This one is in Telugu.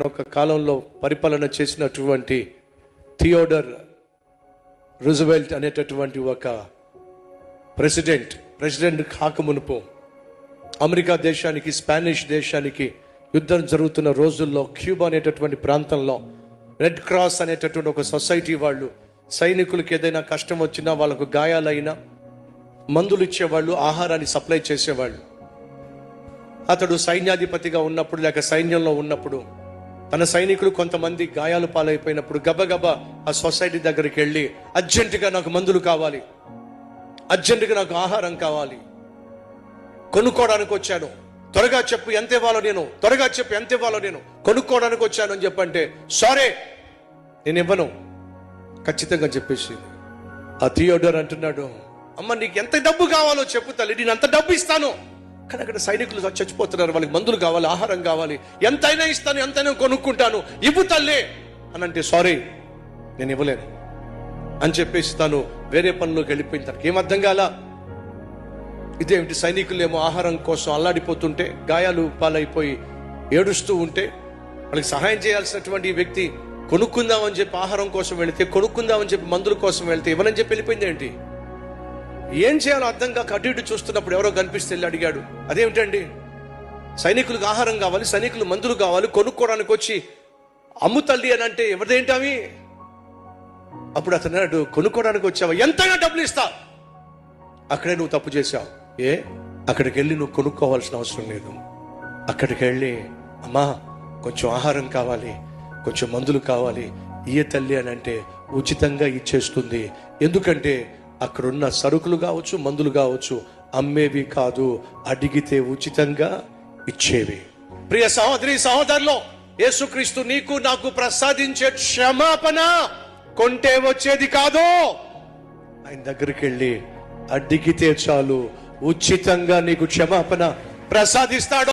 ఒక కాలంలో పరిపాలన చేసినటువంటి థియోడర్ రూజ్వెల్ట్ అనేటటువంటి ఒక ప్రెసిడెంట్ కాకమునుపు అమెరికా దేశానికి, స్పానిష్ దేశానికి యుద్ధం జరుగుతున్న రోజుల్లో క్యూబా అనేటటువంటి ప్రాంతంలో రెడ్ క్రాస్ అనేటటువంటి ఒక సొసైటీ వాళ్ళు సైనికులకు ఏదైనా కష్టం వచ్చినా, వాళ్ళకు గాయాలైనా మందులు ఇచ్చేవాళ్ళు, ఆహారాన్ని సప్లై చేసేవాళ్ళు. అతడు సైన్యాధిపతిగా ఉన్నప్పుడు లేక సైన్యంలో ఉన్నప్పుడు తన సైనికులు కొంతమంది గాయాలు పాలైపోయినప్పుడు గబగబా ఆ సొసైటీ దగ్గరికి వెళ్ళి, అర్జెంటుగా నాకు మందులు కావాలి, అర్జెంటుగా నాకు ఆహారం కావాలి, కొనుక్కోవడానికి వచ్చాను, త్వరగా చెప్పు ఎంత ఇవ్వాలో నేను, త్వరగా చెప్పు ఎంత ఇవ్వాలో నేను, కొనుక్కోవడానికి వచ్చాను అని చెప్పంటే, సారీ నేను ఇవ్వను ఖచ్చితంగా చెప్పేసి ఆ థియోడర్ అంటున్నాడు, అమ్మ నీకు ఎంత డబ్బు కావాలో చెప్పు తల్లి, నేను అంత డబ్బు ఇస్తాను. కానీ అక్కడ సైనికులు చచ్చిపోతున్నారు, వాళ్ళకి మందులు కావాలి, ఆహారం కావాలి, ఎంతైనా ఇస్తాను, ఎంతైనా కొనుక్కుంటాను, ఇవ్వు తల్లి అని అంటే, సారీ నేను ఇవ్వలేను అని చెప్పేసి తాను వేరే పనిలోకి వెళ్ళిపోయింది. తనకి ఏం అర్థం కాల. ఇదేమిటి, సైనికులు ఏమో ఆహారం కోసం అల్లాడిపోతుంటే, గాయాలు పాలైపోయి ఏడుస్తూ ఉంటే, వాళ్ళకి సహాయం చేయాల్సినటువంటి ఈ వ్యక్తి కొనుక్కుందామని చెప్పి ఆహారం కోసం వెళితే, కొనుక్కుందామని చెప్పి మందుల కోసం వెళితే ఇవ్వనని చెప్పి వెళ్ళిపోయింది. ఏంటి ఏం చేయాలో అర్థం కాక అటు ఇటు చూస్తున్నప్పుడు ఎవరో కనిపిస్తే వెళ్ళి అడిగాడు, అదేమిటండి సైనికులకు ఆహారం కావాలి, సైనికులు మందులు కావాలి, కొనుక్కోవడానికి వచ్చి అమ్ము తల్లి అని అంటే ఎవరిదేంటి అవి? అప్పుడు అతను అన్నాడు, కొనుక్కోవడానికి వచ్చావా, ఎంతైనా డబ్బులు ఇస్తా. అక్కడే నువ్వు తప్పు చేశావు. అక్కడికి వెళ్ళి నువ్వు కొనుక్కోవాల్సిన అవసరం లేదు. అక్కడికి వెళ్ళి, అమ్మా కొంచెం ఆహారం కావాలి, కొంచెం మందులు కావాలి, ఇయ్య తల్లి అని అంటే ఉచితంగా ఇచ్చేస్తుంది. ఎందుకంటే అక్కడున్న సరుకులు కావచ్చు, మందులు కావచ్చు, అమ్మేవి కాదు, అడిగితే ఉచితంగా ఇచ్చేవి. ప్రియ సహోదరి సహోదరులు, యేసుక్రీస్తు నీకు నాకు ప్రసాదించే క్షమాపణ కొంటే వచ్చేది కాదు. ఆయన దగ్గరికి వెళ్ళి అడిగితే చాలు, ఉచితంగా నీకు క్షమాపణ ప్రసాదిస్తాడు.